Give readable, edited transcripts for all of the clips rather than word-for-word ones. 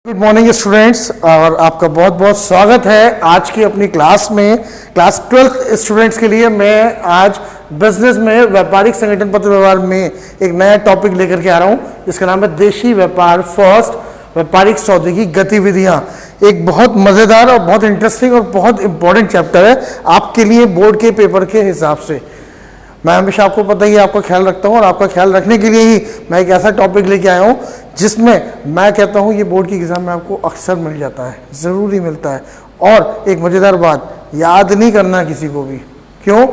Good morning students, और आपका बहुत बहुत स्वागत है आज की अपनी क्लास में। क्लास 12th स्टूडेंट्स के लिए मैं आज बिजनेस में व्यापारिक संगठन पत्र व्यवहार में एक नया टॉपिक लेकर के आ रहा हूं, जिसका नाम है देशी व्यापार फर्स्ट, व्यापारिक सौदे की गतिविधियां। एक बहुत मजेदार और बहुत इंटरेस्टिंग और बहुत इंपॉर्टेंट चैप्टर है आपके लिए बोर्ड के पेपर के हिसाब से। मैं हमेशा, आपको पता ही है, आपका ख्याल रखता हूं, और आपका ख्याल रखने के लिए ही मैं एक ऐसा टॉपिक लेके आया हूं जिसमें मैं कहता हूं ये बोर्ड की एग्जाम में आपको अक्सर मिल जाता है, ज़रूरी मिलता है। और एक मज़ेदार बात, याद नहीं करना किसी को भी। क्यों?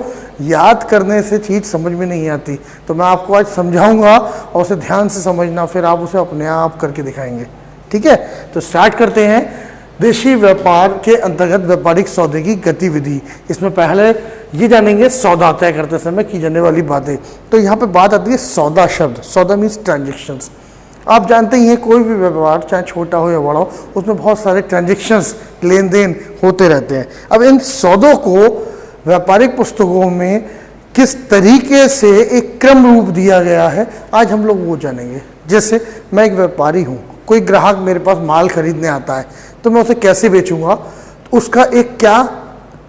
याद करने से चीज़ समझ में नहीं आती। तो मैं आपको आज समझाऊंगा और उसे ध्यान से समझना, फिर आप उसे अपने आप करके दिखाएंगे। ठीक है, तो स्टार्ट करते हैं। देशी व्यापार के अंतर्गत व्यापारिक सौदे की गतिविधि। इसमें पहले ये जानेंगे सौदा तय करते समय की जाने वाली बातें। तो यहाँ पे बात आती है सौदा शब्द। सौदा मीन्स ट्रांजेक्शन्स। आप जानते ही हैं कोई भी व्यापार चाहे छोटा हो या बड़ा हो, उसमें बहुत सारे ट्रांजेक्शन्स, लेन देन होते रहते हैं। अब इन सौदों को व्यापारिक पुस्तकों में किस तरीके से एक क्रम रूप दिया गया है, आज हम लोग वो जानेंगे। जैसे मैं एक व्यापारी हूँ, कोई ग्राहक मेरे पास माल खरीदने आता है, तो मैं उसे कैसे बेचूंगा, तो उसका एक क्या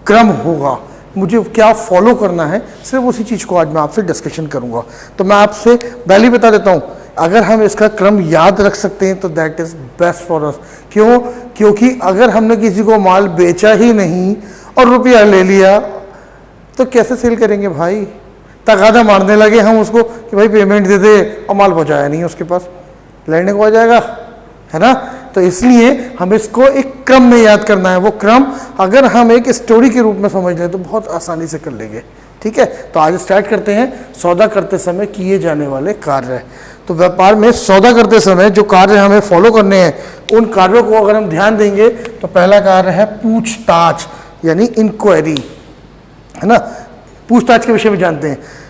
क्रम होगा, मुझे क्या फॉलो करना है, सिर्फ उसी चीज़ को आज मैं आपसे डिस्कशन करूंगा। तो मैं आपसे पहले बता देता हूँ, अगर हम इसका क्रम याद रख सकते हैं तो that is best for us. क्यों? क्योंकि अगर हमने किसी को माल बेचा ही नहीं और रुपया ले लिया तो कैसे सेल करेंगे भाई? तगादा मारने लगे हम उसको कि भाई पेमेंट दे दे, और माल पहुँचाया नहीं उसके पास, लड़ने को आ जाएगा, है ना। तो इसलिए हम इसको एक क्रम में याद करना है। वो क्रम अगर हम एक स्टोरी के रूप में समझ लें तो बहुत आसानी से कर लेंगे। ठीक है, तो आज स्टार्ट करते हैं सौदा करते समय किए जाने वाले कार्य। तो व्यापार में सौदा करते समय जो कार्य हमें फॉलो करने हैं, उन कार्यों को अगर हम ध्यान देंगे तो पहला कार्य है पूछताछ, यानी इंक्वायरी, है ना। पूछताछ के विषय में जानते हैं।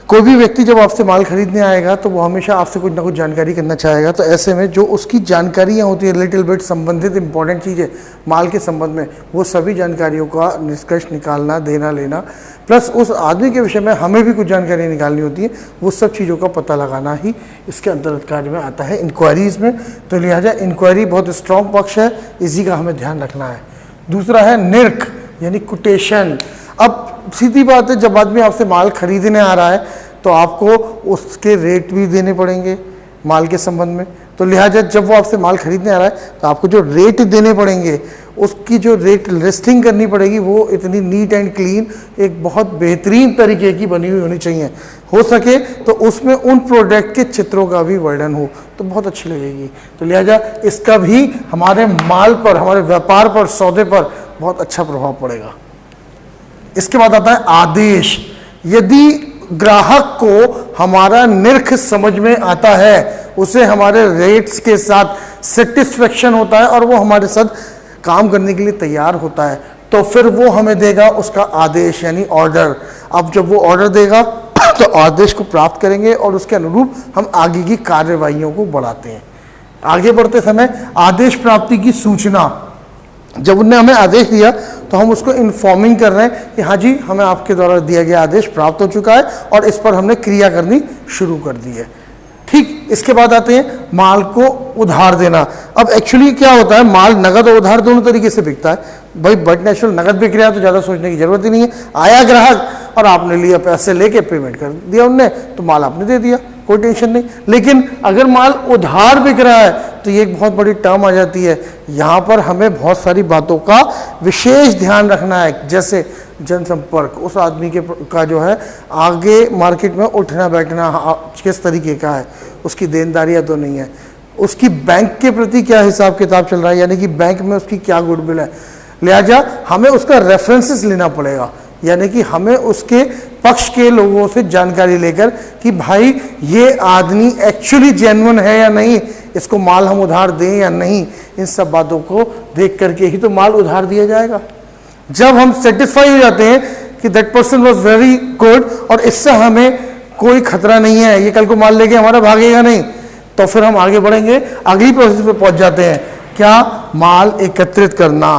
कोई भी व्यक्ति जब आपसे माल खरीदने आएगा तो वो हमेशा आपसे कुछ ना कुछ जानकारी करना चाहेगा। तो ऐसे में जो उसकी जानकारियाँ होती है, लिटिल बिट संबंधित इंपॉर्टेंट चीज़ें माल के संबंध में, वो सभी जानकारियों का निष्कर्ष निकालना, देना लेना, प्लस उस आदमी के विषय में हमें भी कुछ जानकारी निकालनी होती है, वो सब चीज़ों का पता लगाना ही इसके अंतर्गत कार्य में आता है, इंक्वायरीज में। तो लिहाजा इंक्वायरी बहुत स्ट्रॉन्ग पक्ष है, इसी का हमें ध्यान रखना है। दूसरा है निर्ख, यानी कोटेशन। अब सीधी बात है, जब आदमी आपसे माल खरीदने आ रहा है तो आपको उसके रेट भी देने पड़ेंगे माल के संबंध में। तो लिहाजा जब वो आपसे माल खरीदने आ रहा है तो आपको जो रेट देने पड़ेंगे, उसकी जो रेट लिस्टिंग करनी पड़ेगी, वो इतनी नीट एंड क्लीन, एक बहुत बेहतरीन तरीके की बनी हुई होनी चाहिए। हो सके तो उसमें उन प्रोडक्ट के चित्रों का भी वर्णन हो तो बहुत अच्छी लगेगी। तो लिहाजा इसका भी हमारे माल पर, हमारे व्यापार पर, सौदे पर बहुत अच्छा प्रभाव पड़ेगा। इसके बाद आता है आदेश। यदि ग्राहक को हमारा निर्ख समझ में आता है, उसे हमारे रेट्स के साथ सेटिस्फेक्शन होता है और वो हमारे साथ काम करने के लिए तैयार होता है, तो फिर वो हमें देगा उसका आदेश, यानी ऑर्डर। अब जब वो ऑर्डर देगा तो आदेश को प्राप्त करेंगे और उसके अनुरूप हम आगे की कार्यवाहियों को बढ़ाते हैं। आगे बढ़ते समय आदेश प्राप्ति की सूचना, जब उनने हमें आदेश दिया तो हम उसको इन्फॉर्मिंग कर रहे हैं कि हाँ जी, हमें आपके द्वारा दिया गया आदेश प्राप्त हो चुका है और इस पर हमने क्रिया करनी शुरू कर दी है। ठीक, इसके बाद आते हैं माल को उधार देना। अब एक्चुअली क्या होता है, माल नगद और उधार दोनों तरीके से बिकता है भाई। बट नेचुरल नगद बिक रहा है तो ज़्यादा सोचने की जरूरत ही नहीं है। आया ग्राहक और आपने लिया, पैसे लेके पेमेंट कर दिया उनने, तो माल आपने दे दिया, कोई टेंशन नहीं। लेकिन अगर माल उधार बिक रहा है तो ये एक बहुत बड़ी टर्म आ जाती है। यहाँ पर हमें बहुत सारी बातों का विशेष ध्यान रखना है, जैसे जनसंपर्क, उस आदमी का जो है आगे मार्केट में उठना बैठना किस तरीके का है, उसकी देनदारियाँ तो नहीं है, उसकी बैंक के प्रति क्या हिसाब किताब चल रहा है, यानी कि बैंक में उसकी क्या गुडविल है। लिहाजा हमें उसका रेफरेंसेस लेना पड़ेगा, यानी कि हमें उसके पक्ष के लोगों से जानकारी लेकर कि भाई ये आदमी एक्चुअली जेन्युइन है या नहीं, इसको माल हम उधार दें या नहीं, इन सब बातों को देख करके ही तो माल उधार दिया जाएगा। जब हम सेटिस्फाई हो जाते हैं कि that person was very good और इससे हमें कोई खतरा नहीं है, ये कल को माल लेके हमारा भागेगा नहीं, तो फिर हम आगे बढ़ेंगे, अगली प्रोसेस पे पहुंच जाते हैं। क्या? माल एकत्रित करना।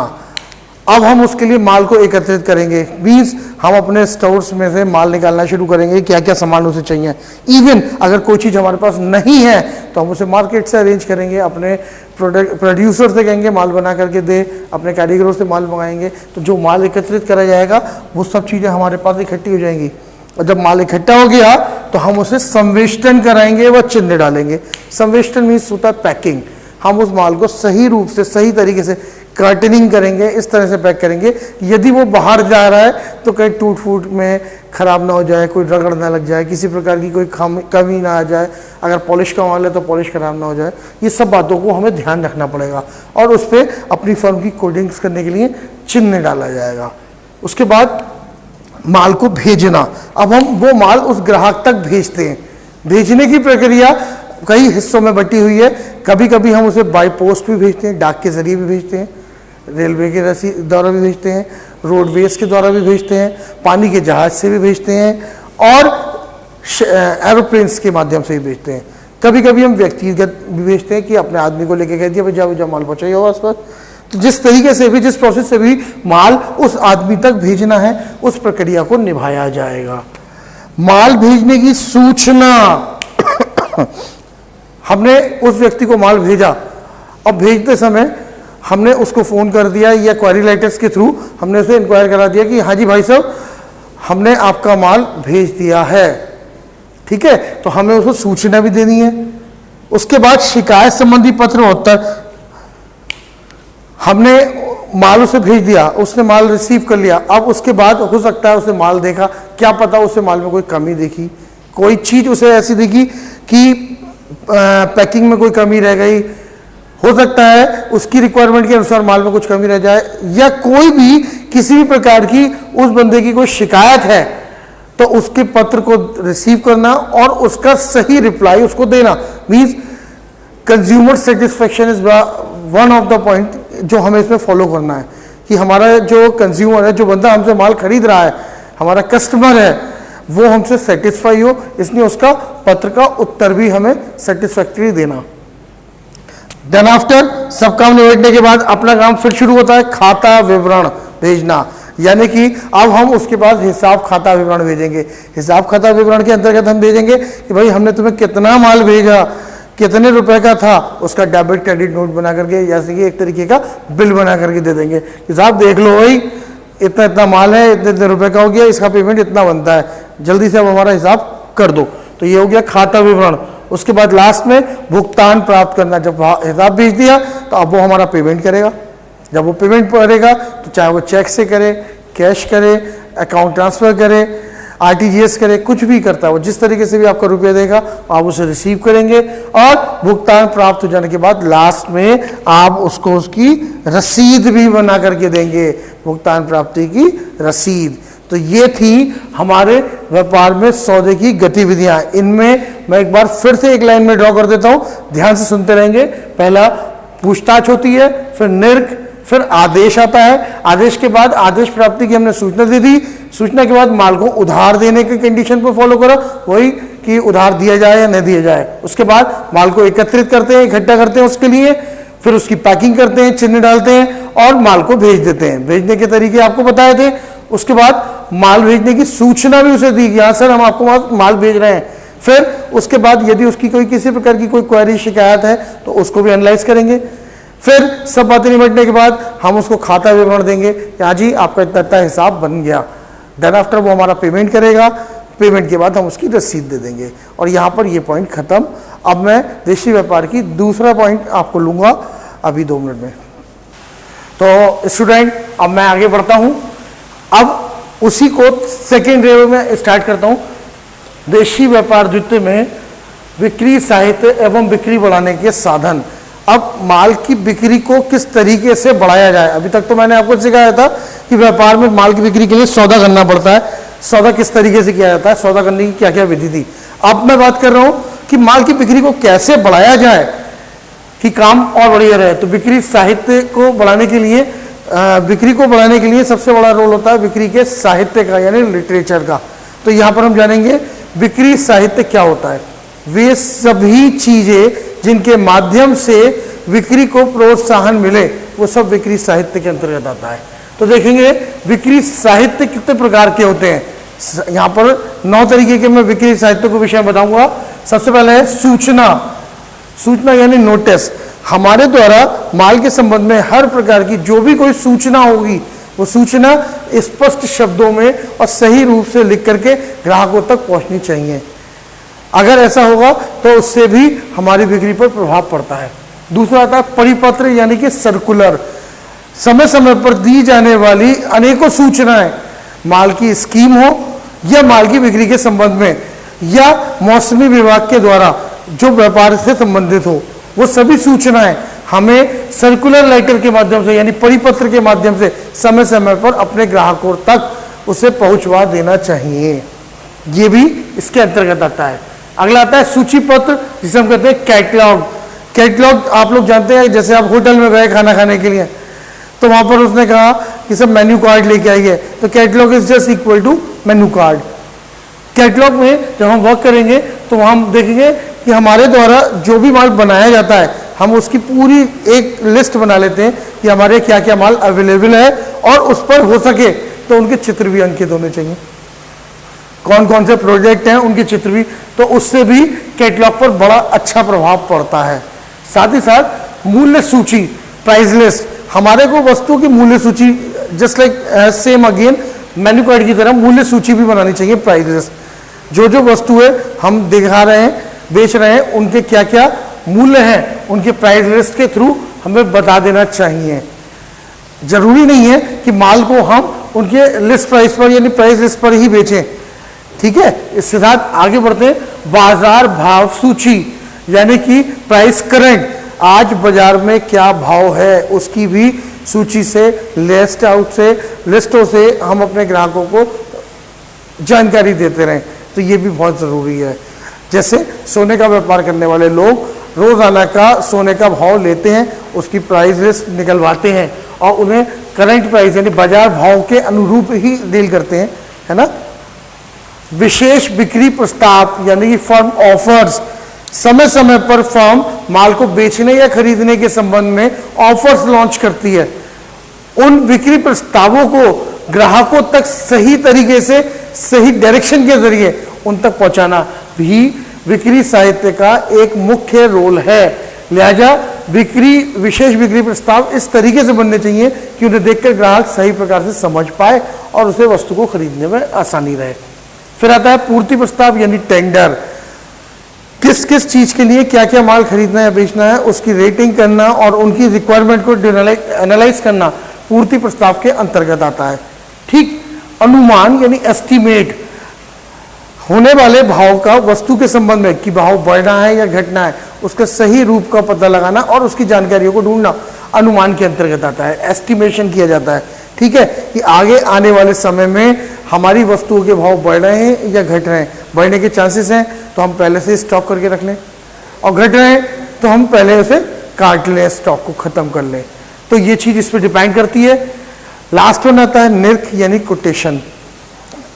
अब हम उसके लिए माल को एकत्रित करेंगे, मीन्स हम अपने स्टोर्स में से माल निकालना शुरू करेंगे, क्या क्या सामान उसे चाहिए। इवन अगर कोई चीज़ हमारे पास नहीं है तो हम उसे मार्केट से अरेंज करेंगे, अपने प्रोड्यूसर से कहेंगे माल बना करके दे, अपने कारीगरों से माल मंगाएंगे। तो जो माल एकत्रित करा जाएगा वो सब चीज़ें हमारे पास इकट्ठी हो जाएंगी, और जब माल इकट्ठा हो गया तो हम उसे संवेष्टन कराएंगे व चिन्ह डालेंगे। संवेष्टन मीन्स होता है पैकिंग। हम उस माल को सही रूप से, सही तरीके से कर्टनिंग करेंगे, इस तरह से पैक करेंगे यदि वो बाहर जा रहा है तो कहीं टूट फूट में ख़राब ना हो जाए, कोई रगड़ ना लग जाए, किसी प्रकार की कोई कमी ना आ जाए, अगर पॉलिश का माल है तो पॉलिश ख़राब ना हो जाए। ये सब बातों को हमें ध्यान रखना पड़ेगा, और उस पर अपनी फर्म की कोडिंग्स करने के लिए चिन्ह डाला जाएगा। उसके बाद माल को भेजना। अब हम वो माल उस ग्राहक तक भेजते हैं। भेजने की प्रक्रिया कई हिस्सों में बटी हुई है। कभी कभी हम उसे बाय पोस्ट भी भेजते हैं, डाक के जरिए भी भेजते हैं, रेलवे के द्वारा भी भेजते हैं, रोडवेज के द्वारा भी भेजते हैं, पानी के जहाज से भी भेजते हैं, और एरोप्लेन्स के माध्यम से भी भेजते हैं। कभी कभी हम व्यक्तिगत भी भेजते हैं कि अपने आदमी को लेके कह दिया भाई जाओ माल पहुँचाइए आस पास। तो जिस तरीके से भी, जिस प्रोसेस से भी माल उस आदमी तक भेजना है, उस प्रक्रिया को निभाया जाएगा। माल भेजने की सूचना हमने उस व्यक्ति को माल भेजा, अब भेजते समय हमने उसको फ़ोन कर दिया या क्वेरी लेटर्स के थ्रू हमने उसे इंक्वायर करा दिया कि हाँ जी भाई साहब हमने आपका माल भेज दिया है, ठीक है। तो हमें उसको सूचना भी देनी है। उसके बाद शिकायत संबंधी पत्र उत्तर, हमने माल उसे भेज दिया, उसने माल रिसीव कर लिया। अब उसके बाद हो सकता है उसे माल देखा, क्या पता उसे माल में कोई कमी देखी, कोई चीज़ उसे ऐसी देखी कि पैकिंग में कोई कमी रह गई, हो सकता है उसकी रिक्वायरमेंट के अनुसार माल में कुछ कमी रह जाए, या कोई भी किसी भी प्रकार की उस बंदे की कोई शिकायत है तो उसके पत्र को रिसीव करना और उसका सही रिप्लाई उसको देना। Means consumer satisfaction is one of the point जो हमें इसमें फॉलो करना है कि हमारा जो कंज्यूमर है, जो बंदा हमसे माल खरीद रहा है, हमारा कस्टमर है, वो हमसे सेटिस्फाई हो, इसलिए उसका पत्र का उत्तर भी हमें सेटिस्फैक्टरी देना। देन आफ्टर सब काम निपटने के बाद अपना काम फिर शुरू होता है खाता विवरण भेजना, यानी कि अब हम उसके पास हिसाब खाता विवरण भेजेंगे। हिसाब खाता विवरण के अंतर्गत हम भेजेंगे कि भाई हमने तुम्हें कितना माल भेजा, कितने रुपए का था, उसका डेबिट क्रेडिट नोट बना करके, जैसे कि एक तरीके का बिल बना करके दे देंगे कि साहब देख लो भाई इतना इतना माल है, इतने इतने रुपए का हो गया, इसका पेमेंट इतना बनता है, जल्दी से अब हमारा हिसाब कर दो। तो ये हो गया खाता विवरण। उसके बाद लास्ट में भुगतान प्राप्त करना, जब हिसाब भेज दिया तो अब वो हमारा पेमेंट करेगा। जब वो पेमेंट करेगा तो चाहे वो चेक से करे, कैश करे, अकाउंट ट्रांसफर करे, आरटीजीएस करे, कुछ भी करता है वो, जिस तरीके से भी आपका रुपया देगा आप उसे रिसीव करेंगे। और भुगतान प्राप्त हो जाने के बाद लास्ट में आप उसको उसकी रसीद भी बना करके देंगे, भुगतान प्राप्ति की रसीद। तो ये थी हमारे व्यापार में सौदे की गतिविधियां। इनमें मैं एक बार फिर से एक लाइन में ड्रॉ कर देता हूं, ध्यान से सुनते रहेंगे। पहला पूछताछ होती है, फिर निर्क, फिर आदेश आता है। आदेश के बाद आदेश प्राप्ति की हमने सूचना दे दी। सूचना के बाद माल को उधार देने के कंडीशन पर फॉलो करो, वही कि उधार दिया जाए या नहीं दिया जाए। उसके बाद माल को एकत्रित करते हैं, इकट्ठा करते हैं उसके लिए, फिर उसकी पैकिंग करते हैं, चिन्ह डालते हैं और माल को भेज देते हैं। भेजने के तरीके आपको बताए थे। उसके बाद माल भेजने की सूचना भी उसे दी कि हाँ सर हम आपको माल भेज रहे हैं। फिर उसके बाद यदि उसकी कोई किसी प्रकार की कोई क्वेरी शिकायत है तो उसको भी एनालाइज करेंगे। फिर सब बातें निपटने के बाद हम उसको खाता विवरण देंगे कि हाँ जी आपका इतना इतना हिसाब बन गया। देन आफ्टर वो हमारा पेमेंट करेगा। पेमेंट के बाद हम उसकी रसीद दे देंगे। और यहाँ पर ये पॉइंट खत्म। अब मैं देशी व्यापार की दूसरा पॉइंट आपको लूँगा अभी 2 मिनट में। तो स्टूडेंट अब मैं आगे बढ़ता हूँ। अब उसी को सेकेंड रे में स्टार्ट करता हूँ। देशी व्यापार द्वितीय में बिक्री साहित्य एवं बिक्री बढ़ाने के साधन। अब माल की बिक्री को किस तरीके से बढ़ाया जाए। अभी तक तो मैंने आपको सिखाया था कि व्यापार में माल की बिक्री के लिए सौदा करना पड़ता है, सौदा किस तरीके से किया जाता है, सौदा करने की क्या क्या विधि थी। अब मैं बात कर रहा हूँ कि माल की बिक्री को कैसे बढ़ाया जाए कि काम और बढ़िया रहे। तो बिक्री साहित्य को बढ़ाने के लिए बिक्री को बढ़ाने के लिए सबसे बड़ा रोल होता है बिक्री के साहित्य का, यानी लिटरेचर का। तो यहाँ पर हम जानेंगे बिक्री साहित्य क्या होता है। वे सभी चीजें जिनके माध्यम से बिक्री को प्रोत्साहन मिले वो सब बिक्री साहित्य के अंतर्गत आता है। तो देखेंगे बिक्री साहित्य कितने प्रकार के होते हैं। यहाँ पर 9 तरीके के मैं बिक्री साहित्य को विषय बताऊंगा। सबसे पहले है सूचना। सूचना यानी नोटिस, हमारे द्वारा माल के संबंध में हर प्रकार की जो भी कोई सूचना होगी वो सूचना स्पष्ट शब्दों में और सही रूप से लिख करके ग्राहकों तक पहुंचनी चाहिए। अगर ऐसा होगा तो उससे भी हमारी बिक्री पर प्रभाव पड़ता है। दूसरा आता है परिपत्र यानी कि सर्कुलर, समय समय पर दी जाने वाली अनेकों सूचनाएं, माल की स्कीम हो या माल की बिक्री के संबंध में या मौसमी विभाग के द्वारा जो व्यापार से संबंधित हो, वो सभी सूचनाएं हमें सर्कुलर लेटर के माध्यम से यानी परिपत्र के माध्यम से समय समय पर अपने ग्राहकों तक उसे पहुंचवा देना चाहिए। ये भी इसके अंतर्गत आता है। अगला आता है सूची पत्र, जिसे हम कहते हैं कैटलॉग। कैटलॉग आप लोग जानते हैं, जैसे आप होटल में गए खाना खाने के लिए तो वहां पर उसने कहा कि सब मेन्यू कार्ड लेके आइए, तो catalogue is just equal to menu card. Catalogue में जब हम वर्क करेंगे तो वहां हम देखेंगे कि हमारे द्वारा जो भी माल बनाया जाता है हम उसकी पूरी एक लिस्ट बना लेते हैं कि हमारे क्या क्या माल अवेलेबल है, और उस पर हो सके तो उनके चित्र भी अंकित होने चाहिए, कौन कौन से प्रोजेक्ट हैं उनके चित्र भी, तो उससे भी कैटलॉग पर बड़ा अच्छा प्रभाव पड़ता है। साथ ही साथ मूल्य सूची, प्राइस लिस्ट, हमारे को वस्तु की मूल्य सूची just like same again menu card की तरह मूल्य सूची भी बनानी चाहिए। प्राइस लिस्ट, जो जो वस्तुएं हम दिखा रहे हैं बेच रहे हैं उनके क्या क्या मूल्य हैं, उनके प्राइस लिस्ट के थ्रू हमें बता देना चाहिए। जरूरी नहीं है कि माल को हम उनके लिस्ट प्राइस पर यानी प्राइस लिस्ट पर ही बेचें, ठीक है। इसके साथ आगे बढ़ते हैं, बाजार भाव सूची यानी कि प्राइस करंट, आज बाजार में क्या भाव है उसकी भी सूची से लिस्टों से हम अपने ग्राहकों को जानकारी देते रहें, तो ये भी बहुत ज़रूरी है। जैसे सोने का व्यापार करने वाले लोग रोजाना का सोने का भाव लेते हैं, उसकी प्राइस लिस्ट निकलवाते हैं और उन्हें करंट प्राइस यानी बाजार भाव के अनुरूप ही डील करते हैं, है ना। विशेष बिक्री प्रस्ताव यानी कि फर्म ऑफर्स, समय समय पर फर्म माल को बेचने या खरीदने के संबंध में ऑफर्स लॉन्च करती है। उन बिक्री प्रस्तावों को ग्राहकों तक सही तरीके से सही डायरेक्शन के जरिए उन तक पहुंचाना भी बिक्री साहित्य का एक मुख्य रोल है। लिहाजा विशेष बिक्री प्रस्ताव इस तरीके से बनने चाहिए कि उन्हें देखकर ग्राहक सही प्रकार से समझ पाए और उसे वस्तु को खरीदने में आसानी रहे। फिर आता है पूर्ति प्रस्ताव यानी टेंडर, किस किस चीज के लिए क्या क्या माल खरीदना है बेचना है उसकी रेटिंग करना और उनकी रिक्वायरमेंट को एनालाइज करना पूर्ति प्रस्ताव के अंतर्गत आता है। ठीक, अनुमान यानी एस्टिमेट, होने वाले भाव का वस्तु के संबंध में कि भाव बढ़ना है या घटना है उसका सही रूप का पता लगाना और उसकी जानकारियों को ढूंढना अनुमान के अंतर्गत आता है। एस्टिमेशन किया जाता है, ठीक है, कि आगे आने वाले समय में हमारी वस्तुओं के भाव बढ़ रहे हैं या घट रहे हैं। बढ़ने के चांसेस हैं तो हम पहले से स्टॉक करके रख लें, और घट रहे हैं तो हम पहले उसे काट लें, स्टॉक को खत्म कर लें। तो ये चीज इस पर डिपेंड करती है। लास्ट वन आता है निर्ख यानी कोटेशन।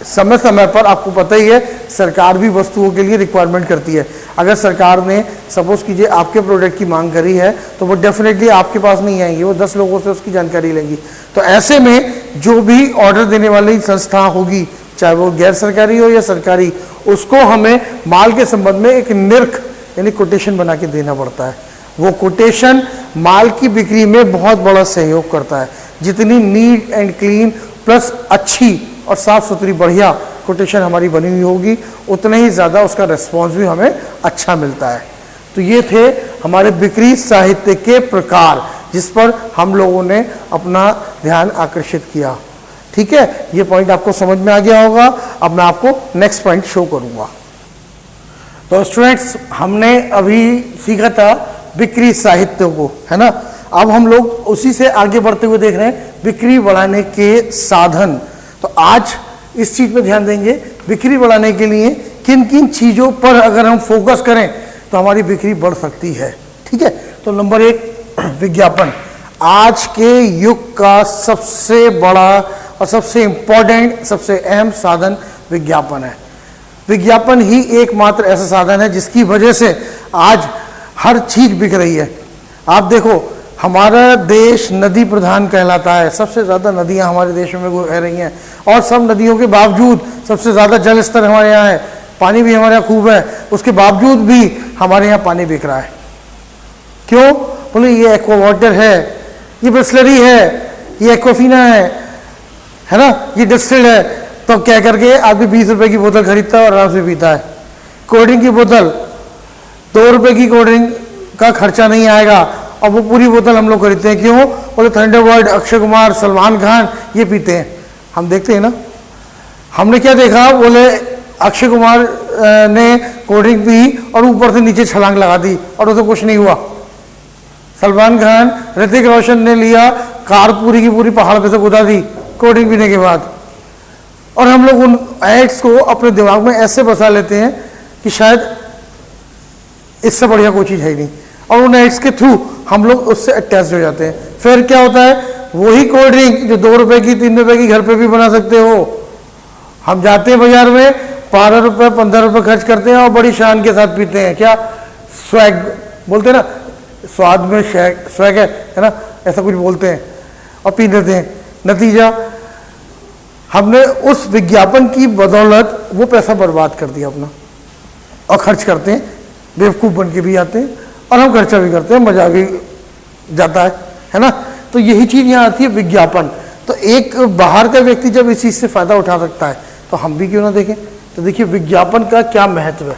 समय समय पर आपको पता ही है सरकार भी वस्तुओं के लिए रिक्वायरमेंट करती है। अगर सरकार ने सपोज कीजिए आपके प्रोडक्ट की मांग करी है तो वो डेफिनेटली आपके पास नहीं आएंगी, वो 10 लोगों से उसकी जानकारी लेंगी। तो ऐसे में जो भी ऑर्डर देने वाली संस्था होगी, चाहे वो गैर सरकारी हो या सरकारी, उसको हमें माल के संबंध में एक निर्ख यानी कोटेशन बना के देना पड़ता है। वो कोटेशन माल की बिक्री में बहुत बड़ा सहयोग करता है। जितनी नीट एंड क्लीन प्लस अच्छी और साफ सुथरी बढ़िया कोटेशन हमारी बनी हुई होगी उतना ही ज़्यादा उसका रिस्पॉन्स भी हमें अच्छा मिलता है। तो ये थे हमारे बिक्री साहित्य के प्रकार जिस पर हम लोगों ने अपना ध्यान आकर्षित किया। ठीक है, ये पॉइंट आपको समझ में आ गया होगा। अब मैं आपको नेक्स्ट पॉइंट शो करूंगा। तो स्टूडेंट्स, हमने अभी सीखा था बिक्री साहित्य को, है ना। अब हम लोग उसी से आगे बढ़ते हुए देख रहे हैं बिक्री बढ़ाने के साधन। तो आज इस चीज पे ध्यान देंगे, बिक्री बढ़ाने के लिए किन किन चीजों पर अगर हम फोकस करें तो हमारी बिक्री बढ़ सकती है। ठीक है, तो नंबर 1 विज्ञापन। आज के युग का सबसे बड़ा और सबसे इंपॉर्टेंट, सबसे अहम साधन विज्ञापन है। विज्ञापन ही एकमात्र ऐसा साधन है जिसकी वजह से आज हर चीज बिक रही है। आप देखो, हमारा देश नदी प्रधान कहलाता है, सबसे ज़्यादा नदियां हमारे देश में बह रही हैं, और सब नदियों के बावजूद सबसे ज़्यादा जल स्तर हमारे यहाँ है, पानी भी हमारे यहाँ खूब है, उसके बावजूद भी हमारे यहाँ पानी बिक रहा है। क्यों? बोले ये एक्वा वाटर है, ये बिस्लरी है, ये एक्वाफिना है ना, ये डिस्टिल्ड है। तो क्या करके आदमी 20 रुपए की बोतल खरीदता है और आराम से पीता है। कोल्ड ड्रिंक की बोतल 2 रुपए की कोल्ड ड्रिंक का खर्चा नहीं आएगा, और वो पूरी बोतल हम लोग खरीदते हैं। क्यों? बोले थंडरबर्ड, अक्षय कुमार, सलमान खान ये पीते हैं, हम देखते हैं ना। हमने क्या देखा, बोले अक्षय कुमार ने कोल्ड ड्रिंक पी और ऊपर से नीचे छलांग लगा दी और उसे कुछ नहीं हुआ। सलमान खान, ऋतिक रोशन ने लिया कार पूरी की पूरी पहाड़ पे से कूदा दी कोल्ड ड्रिंक पीने के बाद। और हम लोग उन एड्स को अपने दिमाग में ऐसे बसा लेते हैं कि शायद इससे बढ़िया कोई चीज़ है ही नहीं, और उन एड्स के थ्रू हम लोग उससे अटैच हो जाते हैं। फिर क्या होता है, वही कोल्ड ड्रिंक जो 2 रुपए की 3 रुपए की घर पे भी बना सकते हो, हम जाते हैं बाजार में 12 रुपए 15 रुपए खर्च करते हैं और बड़ी शान के साथ पीते हैं। क्या स्वैग बोलते हैं ना, स्वाद में स्वैग है ना, ऐसा कुछ बोलते हैं, और पी लेते हैं। नतीजा, हमने उस विज्ञापन की बदौलत वो पैसा बर्बाद कर दिया अपना, और खर्च करते हैं, बेवकूफ़ बन के भी आते हैं, और हम खर्चा भी करते हैं, मजा भी जाता है ना। तो यही चीज़ यहाँ आती है, विज्ञापन। तो एक बाहर का व्यक्ति जब इस चीज़ से फ़ायदा उठा सकता है तो हम भी क्यों ना देखें। तो देखिए विज्ञापन का क्या महत्व है।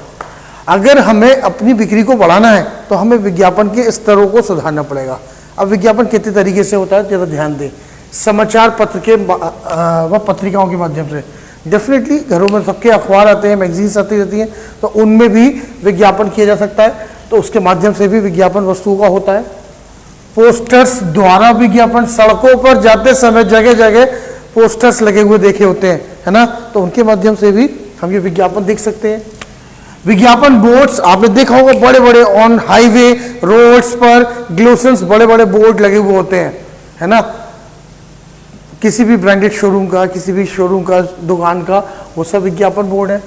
अगर हमें अपनी बिक्री को बढ़ाना है तो हमें विज्ञापन के स्तरों को सुधारना पड़ेगा। अब विज्ञापन कितने तरीके से होता है जरा ध्यान दें। समाचार पत्र के व पत्रिकाओं के माध्यम से, डेफिनेटली घरों में सबके अखबार आते हैं, मैगजीन्स आती रहती हैं, तो उनमें भी विज्ञापन किया जा सकता है, तो उसके माध्यम से भी विज्ञापन वस्तुओं का होता है। पोस्टर्स द्वारा विज्ञापन, सड़कों पर जाते समय जगह जगह पोस्टर्स लगे हुए देखे होते हैं, है ना, तो उनके माध्यम से भी हम ये विज्ञापन देख सकते हैं। विज्ञापन बोर्ड्स आपने देखा होगा, बड़े बड़े ऑन हाईवे रोड्स पर ग्लोसन्स बड़े बड़े बोर्ड लगे हुए होते हैं, है ना, किसी भी ब्रांडेड शोरूम का, किसी भी शोरूम का, दुकान का, वो सब विज्ञापन बोर्ड है।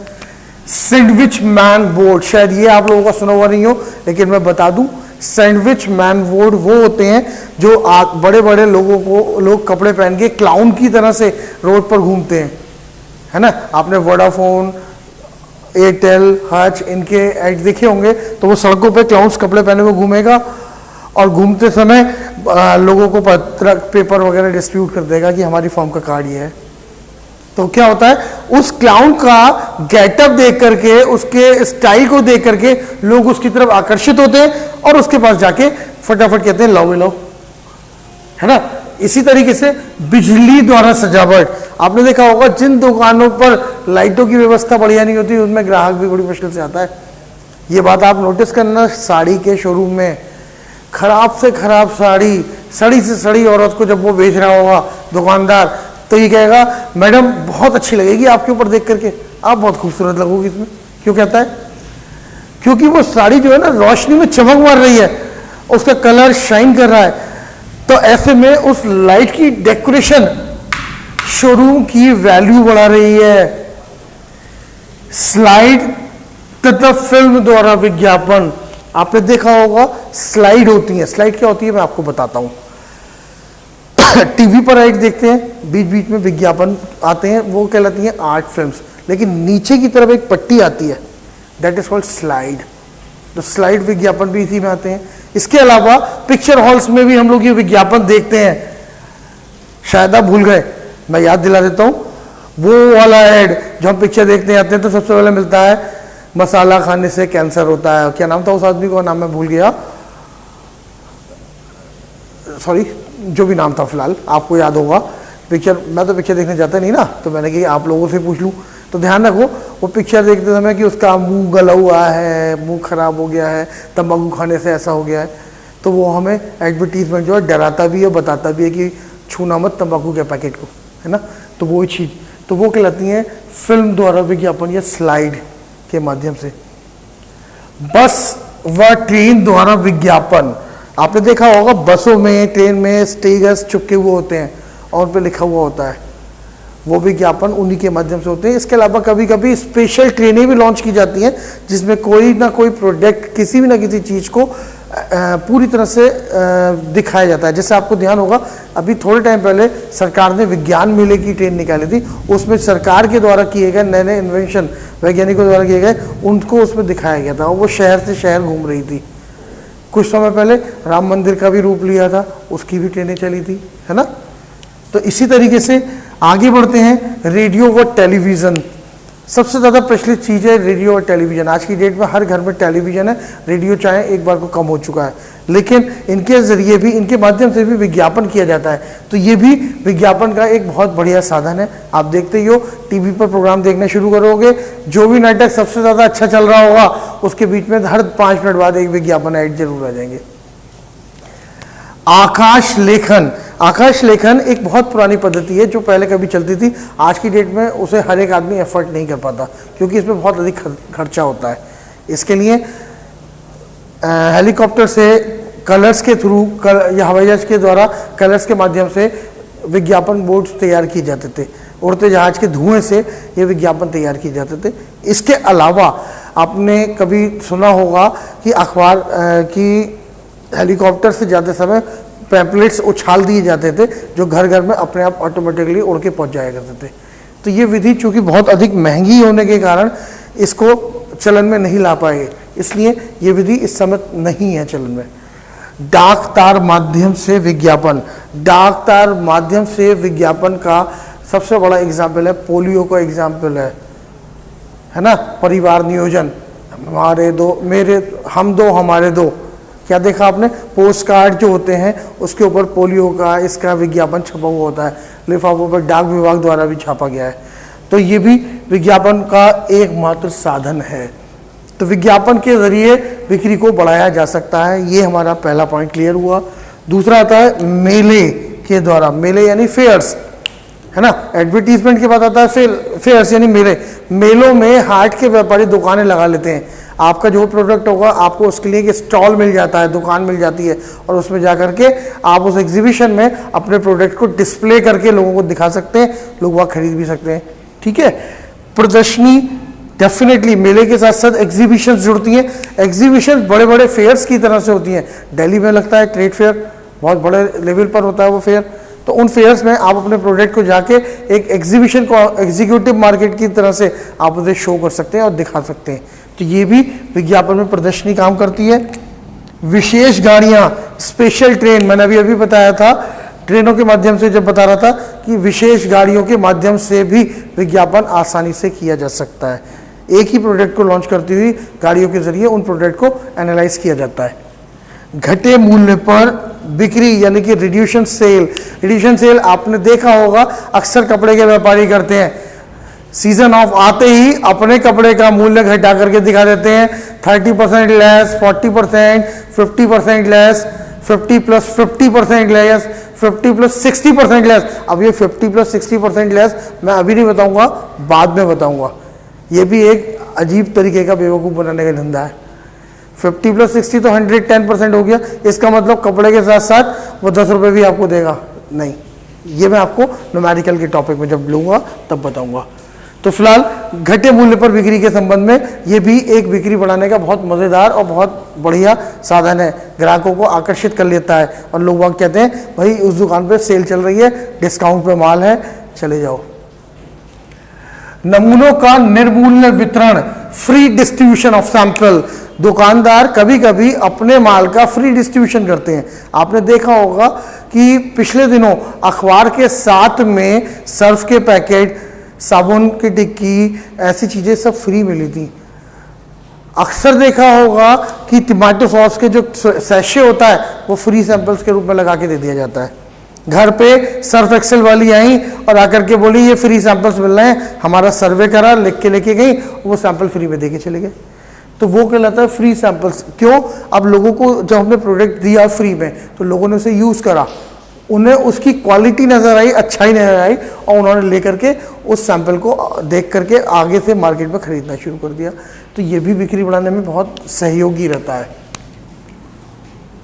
सैंडविच मैन बोर्ड, शायद ये आप लोगों का सुना हुआ नहीं हो, लेकिन मैं बता दूं, सैंडविच मैन बोर्ड वो होते हैं जो बड़े बड़े लोग कपड़े पहन के क्लाउन की तरह से रोड पर घूमते हैं, है ना। आपने वोडाफोन, एयरटेल, हच इनके एड देखे होंगे, तो वो सड़कों पे क्लाउन्स कपड़े पहने हुए घूमेगा और घूमते समय लोगों को पेपर वगैरह डिस्ट्रीब्यूट कर देगा कि हमारी फॉर्म का कार्ड ये है। तो क्या होता है, उस क्लाउन का गेटअप देख करके, उसके स्टाइल को देख करके लोग उसकी तरफ आकर्षित होते हैं और उसके पास जाके फटाफट कहते हैं लो लो, है ना। इसी तरीके से बिजली द्वारा सजावट, आपने देखा होगा जिन दुकानों पर लाइटों की व्यवस्था बढ़िया नहीं होती उनमें ग्राहक भी बड़ी मुश्किल से आता है। ये बात आप नोटिस करना, साड़ी के शोरूम में खराब से खराब साड़ी, सड़ी से सड़ी औरत को जब वो बेच रहा होगा दुकानदार, तो ये कहेगा मैडम बहुत अच्छी लगेगी आपके ऊपर देख करके, आप बहुत खूबसूरत लगोगी इसमें। क्यों कहता है? क्योंकि वो साड़ी जो है ना रोशनी में चमक मार रही है, उसका कलर शाइन कर रहा है। तो ऐसे में उस लाइट की डेकोरेशन शोरूम की वैल्यू बढ़ा रही है। स्लाइड तथा फिल्म द्वारा विज्ञापन, आपने देखा होगा स्लाइड होती है। स्लाइड क्या होती है मैं आपको बताता हूं। टीवी पर ऐड देखते हैं, बीच बीच में विज्ञापन आते हैं, वो कहलाती हैं आर्ट फिल्म्स, लेकिन नीचे की तरफ एक पट्टी आती है, दैट इज कॉल्ड स्लाइड। तो स्लाइड विज्ञापन भी इसी में आते हैं। इसके अलावा पिक्चर हॉल्स में भी हम लोग ये विज्ञापन देखते हैं। शायद आप भूल गए, मैं याद दिला देता हूं, वो वाला ऐड जो हम पिक्चर देखने आते हैं तो सबसे पहले मिलता है मसाला खाने से कैंसर होता है। क्या नाम था उस आदमी का, नाम मैं भूल गया, सॉरी, जो भी नाम था, फिलहाल आपको याद होगा। पिक्चर, मैं तो पिक्चर देखने जाता नहीं ना, तो मैंने कहा आप लोगों से पूछ लूं। तो ध्यान रखो, वो पिक्चर देखते समय कि उसका मुंह गला हुआ है, मुंह खराब हो गया है, तंबाकू खाने से ऐसा हो गया है, तो वो हमें एडवर्टीजमेंट जो है डराता भी है, बताता भी है कि छूना मत तंबाकू के पैकेट को, है ना। तो वो चीज़, तो वो कहलाती है फिल्म द्वारा विज्ञापन या स्लाइड के माध्यम से। बस व ट्रेन द्वारा विज्ञापन, आपने देखा होगा बसों में, ट्रेन में स्टिकर्स चिपके हुए होते हैं और उन पे लिखा हुआ होता है, वो विज्ञापन उन्हीं के माध्यम से होते हैं। इसके अलावा कभी कभी स्पेशल ट्रेनें भी लॉन्च की जाती हैं जिसमें कोई ना कोई प्रोडक्ट, किसी भी ना किसी चीज़ को पूरी तरह से दिखाया जाता है। जैसे आपको ध्यान होगा, अभी थोड़े टाइम पहले सरकार ने विज्ञान मेले की ट्रेन निकाली थी, उसमें सरकार के द्वारा किए गए नए नए इन्वेंशन, वैज्ञानिकों द्वारा किए गए, उनको उसमें दिखाया गया था और वो शहर से शहर घूम रही थी। कुछ समय पहले राम मंदिर का भी रूप लिया था, उसकी भी ट्रेनें चली थी, है ना। तो इसी तरीके से आगे बढ़ते हैं। रेडियो व टेलीविज़न, सबसे ज़्यादा प्रचलित चीज़ है रेडियो और टेलीविज़न। आज की डेट में हर घर में टेलीविज़न है, रेडियो चाहे एक बार को कम हो चुका है, लेकिन इनके ज़रिए भी, इनके माध्यम से भी विज्ञापन किया जाता है। तो ये भी विज्ञापन का एक बहुत बढ़िया साधन है। आप देखते ही हो, टीवी पर प्रोग्राम देखना शुरू करोगे, जो भी नाटक सबसे ज़्यादा अच्छा चल रहा होगा उसके बीच में हर 5 मिनट बाद एक विज्ञापन ऐड जरूर आ जाएंगे। आकाश लेखन, आकाश लेखन एक बहुत पुरानी पद्धति है जो पहले कभी चलती थी। आज की डेट में उसे हर एक आदमी एफर्ट नहीं कर पाता, क्योंकि इसमें बहुत अधिक खर्चा होता है। इसके लिए हेलीकॉप्टर से कलर्स के थ्रू या हवाई जहाज के द्वारा कलर्स के माध्यम से विज्ञापन बोर्ड्स तैयार किए जाते थे। उड़ते जहाज के धुएं से ये विज्ञापन तैयार किए जाते थे। इसके अलावा आपने कभी सुना होगा कि अखबार की हेलीकॉप्टर से जाते समय पैम्पलेट्स उछाल दिए जाते थे, जो घर घर में अपने आप ऑटोमेटिकली उड़ के पहुंच जाया करते थे। तो ये विधि चूंकि बहुत अधिक महंगी होने के कारण इसको चलन में नहीं ला पाए, इसलिए ये विधि इस समय नहीं है चलन में। डाक तार माध्यम से विज्ञापन, डाक तार माध्यम से विज्ञापन का सबसे बड़ा एग्जाम्पल है, पोलियो का एग्जाम्पल है ना। परिवार नियोजन, हमारे दो मेरे, हम दो हमारे दो, क्या देखा आपने, पोस्ट कार्ड जो होते हैं उसके ऊपर पोलियो का इसका विज्ञापन छपा हुआ होता है, लिफाफों पर डाक विभाग द्वारा भी छापा गया है। तो ये भी विज्ञापन का एकमात्र साधन है। तो विज्ञापन के जरिए बिक्री को बढ़ाया जा सकता है। ये हमारा पहला पॉइंट क्लियर हुआ। दूसरा आता है मेले के द्वारा, मेले यानी फेयर्स, है ना। एडवर्टीजमेंट के बाद आता है फेयर्स यानी मेले। मेलों में हाट के व्यापारी दुकानें लगा लेते हैं। आपका जो प्रोडक्ट होगा आपको उसके लिए एक स्टॉल मिल जाता है, दुकान मिल जाती है, और उसमें जा करके आप उस एग्जीबिशन में अपने प्रोडक्ट को डिस्प्ले करके लोगों को दिखा सकते हैं, लोग वहाँ खरीद भी सकते हैं। ठीक है। प्रदर्शनी, डेफिनेटली मेले के साथ साथ एग्जीबिशन जुड़ती हैं। एग्जीबिशन बड़े बड़े फेयर्स की तरह से होती हैं। दिल्ली में लगता है ट्रेड फेयर, बहुत बड़े लेवल पर होता है वो फेयर। तो उन फेयर्स में आप अपने प्रोडक्ट को जाके एक एग्जीबिशन को एग्जीक्यूटिव मार्केट की तरह से आप उसे शो कर सकते हैं और दिखा सकते हैं। तो ये भी विज्ञापन में प्रदर्शनी काम करती है। विशेष गाड़ियां, स्पेशल ट्रेन, मैंने अभी बताया था ट्रेनों के माध्यम से, जब बता रहा था कि विशेष गाड़ियों के माध्यम से भी विज्ञापन आसानी से किया जा सकता है। एक ही प्रोडक्ट को लॉन्च करती हुई गाड़ियों के जरिए उन प्रोडक्ट को एनालाइज किया जाता है। घटे मूल्य पर बिक्री यानी कि रिड्यूशन सेल। रिड्यूशन सेल आपने देखा होगा अक्सर कपड़े के व्यापारी करते हैं। सीजन ऑफ आते ही अपने कपड़े का मूल्य घटा करके दिखा देते हैं, 30% less, 40%, 50% less, 50 plus 50% less, 50 plus 60% less. अब ये 50 प्लस 60% लेस मैं अभी नहीं बताऊंगा, बाद में बताऊंगा। ये भी एक अजीब तरीके का बेवकूफ़ बनाने का धंधा है। 50 प्लस 60 तो 110% हो गया। इसका मतलब कपड़े के साथ साथ वो 10 रुपये भी आपको देगा नहीं। ये मैं आपको न्यूमेरिकल के टॉपिक में जब लूँगा तब बताऊँगा। तो फिलहाल घटे मूल्य पर बिक्री के संबंध में ये भी एक बिक्री बढ़ाने का बहुत मज़ेदार और बहुत बढ़िया साधन है। ग्राहकों को आकर्षित कर लेता है और लोग वहाँ कहते हैं भाई उस दुकान पे सेल चल रही है, डिस्काउंट पे माल है, चले जाओ। नमूनों का निर्मूल्य वितरण, फ्री डिस्ट्रीब्यूशन ऑफ सैंपल। दुकानदार कभी कभी अपने माल का फ्री डिस्ट्रीब्यूशन करते हैं। आपने देखा होगा कि पिछले दिनों अखबार के साथ में सर्फ के पैकेट, साबुन की टिक्की, ऐसी चीज़ें सब फ्री मिली थी। अक्सर देखा होगा कि टमाटो सॉस के जो सैशे होता है वो फ्री सैंपल्स के रूप में लगा के दे दिया जाता है। घर पे सर्फ एक्सेल वाली आई और आकर के बोली ये फ्री सैंपल्स मिल रहे हैं, हमारा सर्वे करा, लिख के लेके गई, वो सैंपल फ्री में दे के चले गए। तो वो कहलाता है फ्री सैंपल्स। क्यों? अब लोगों को जब हमने प्रोडक्ट दिया फ्री में तो लोगों ने उसे यूज़ करा, उन्हें उसकी क्वालिटी नज़र आई, अच्छाई नज़र आई, और उन्होंने लेकर के उस सैंपल को देख करके आगे से मार्केट में खरीदना शुरू कर दिया। तो ये भी बिक्री बढ़ाने में बहुत सहयोगी रहता है।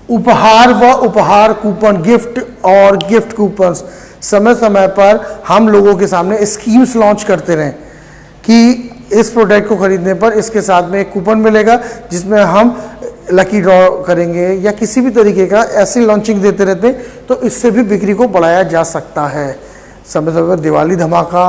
उपहार व उपहार कूपन, गिफ्ट और गिफ्ट कूपन्स, समय समय पर हम लोगों के सामने स्कीम्स लॉन्च करते रहें कि इस प्रोडक्ट को खरीदने पर इसके साथ में एक कूपन मिलेगा जिसमें हम लकी ड्रॉ करेंगे या किसी भी तरीके का ऐसी लॉन्चिंग देते रहते हैं, तो इससे भी बिक्री को बढ़ाया जा सकता है। समय समय पर दिवाली धमाका,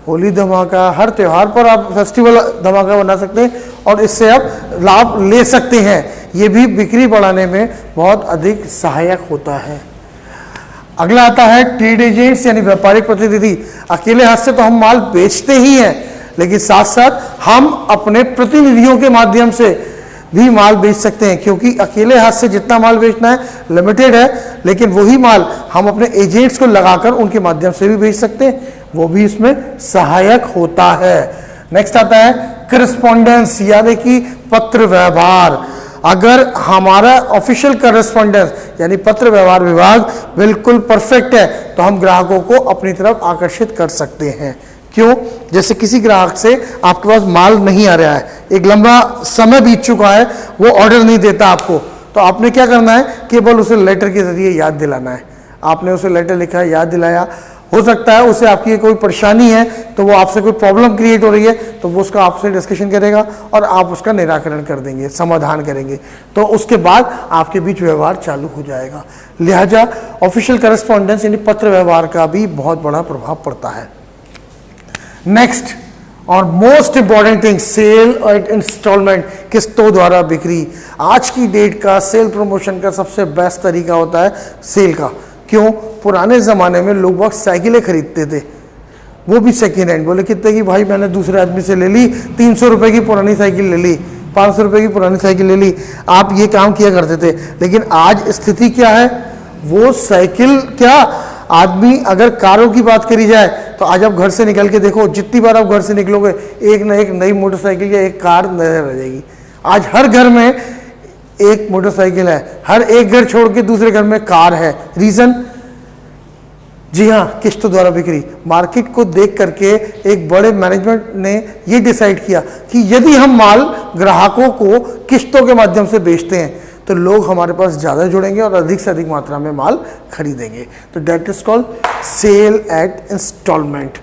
होली धमाका, हर त्यौहार पर आप फेस्टिवल धमाका बना सकते हैं और इससे आप लाभ ले सकते हैं। ये भी बिक्री बढ़ाने में बहुत अधिक सहायक होता है। अगला आता है ट्रेड एजेंट्स यानी व्यापारिक प्रतिनिधि। अकेले हाथ से तो हम माल बेचते ही हैं, लेकिन साथ साथ हम अपने प्रतिनिधियों के माध्यम से भी माल बेच सकते हैं, क्योंकि अकेले हाथ से जितना माल बेचना है लिमिटेड है, लेकिन वही माल हम अपने एजेंट्स को लगाकर उनके माध्यम से भी बेच सकते हैं, वो भी इसमें सहायक होता है। नेक्स्ट आता है करस्पॉन्डेंस यानी कि पत्र व्यवहार। अगर हमारा ऑफिशियल करस्पॉन्डेंस यानी पत्र व्यवहार विभाग बिल्कुल परफेक्ट है, तो हम ग्राहकों को अपनी तरफ आकर्षित कर सकते हैं। क्यों? जैसे किसी ग्राहक से आपके पास माल नहीं आ रहा है, एक लंबा समय बीत चुका है, वो ऑर्डर नहीं देता आपको, तो आपने क्या करना है, केवल उसे लेटर के जरिए याद दिलाना है। आपने उसे लेटर लिखा है, याद दिलाया, हो सकता है उसे आपकी कोई परेशानी है, तो वो आपसे कोई प्रॉब्लम क्रिएट हो रही है, तो वो उसका आपसे डिस्कशन करेगा और आप उसका निराकरण कर देंगे, समाधान करेंगे, तो उसके बाद आपके बीच व्यवहार चालू हो जाएगा। लिहाजा ऑफिशियल करस्पॉन्डेंस यानी पत्र व्यवहार का भी बहुत बड़ा प्रभाव पड़ता है। नेक्स्ट और most important thing, sale at instalment, किस्तों द्वारा बिक्री। आज की डेट का सेल प्रमोशन का सबसे बेस्ट तरीका होता है सेल का। क्यों? पुराने ज़माने में लोग बहुत साइकिलें खरीदते थे, वो भी सेकेंड हैंड। बोले कितने की? भाई मैंने दूसरे आदमी से ले ली, 300 रुपये की पुरानी साइकिल ले ली, 500 रुपये की पुरानी साइकिल ले ली। आप ये काम किया करते थे, लेकिन आज स्थिति क्या है? वो साइकिल क्या, आदमी अगर कारों की बात करी जाए तो आज आप घर से निकल के देखो, जितनी बार आप घर से निकलोगे एक ना एक नई मोटरसाइकिल या एक कार नजर आ जाएगी। आज हर घर में एक मोटरसाइकिल है, हर एक घर छोड़ के दूसरे घर में कार है। रीजन? जी हाँ, किस्तों द्वारा बिक्री। मार्केट को देख करके एक बड़े मैनेजमेंट ने ये डिसाइड किया कि यदि हम माल ग्राहकों को किस्तों के माध्यम से बेचते हैं तो लोग हमारे पास ज़्यादा जुड़ेंगे और अधिक से अधिक मात्रा में माल खरीदेंगे। तो that is called sale at instalment.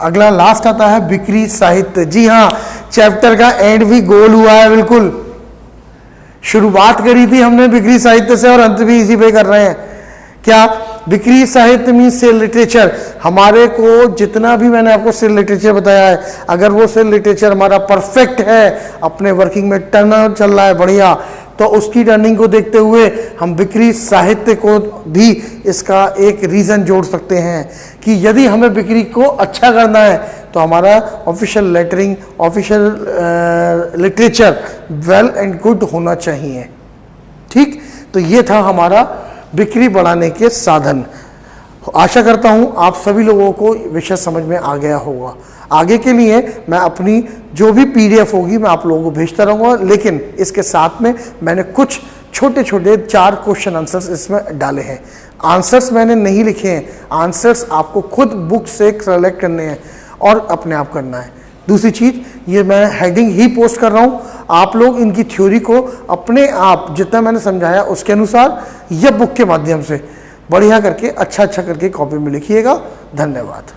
अगला लास्ट आता है बिक्री साहित्य। जी हाँ, चैप्टर का एंड भी गोल हुआ है। बिल्कुल शुरुआत करी थी हमने बिक्री साहित्य से और अंत भी इसी पे कर रहे हैं। क्या? बिक्री साहित्य मीन सेल लिटरेचर। हमारे को जितना भी मैंने आपको सेल लिटरेचर बताया है, अगर वो सेल लिटरेचर हमारा परफेक्ट है, अपने वर्किंग में टर्न चल रहा है बढ़िया, तो उसकी टर्निंग को देखते हुए हम बिक्री साहित्य को भी इसका एक रीज़न जोड़ सकते हैं कि यदि हमें बिक्री को अच्छा करना है तो हमारा official lettering, official literature well and good होना चाहिए। ठीक, तो ये था हमारा बिक्री बढ़ाने के साधन। आशा करता हूँ आप सभी लोगों को विषय समझ में आ गया होगा। आगे के लिए मैं अपनी जो भी PDF होगी मैं आप लोगों को भेजता रहूँगा, लेकिन इसके साथ में मैंने कुछ छोटे छोटे 4 क्वेश्चन आंसर्स इसमें डाले हैं। आंसर्स मैंने नहीं लिखे हैं, आंसर्स आपको खुद बुक से सेलेक्ट करने हैं और अपने आप करना है। दूसरी चीज़, ये मैं हेडिंग ही पोस्ट कर रहा हूँ, आप लोग इनकी थ्योरी को अपने आप जितना मैंने समझाया उसके अनुसार या बुक के माध्यम से बढ़िया करके अच्छा करके कॉपी में लिखिएगा। धन्यवाद।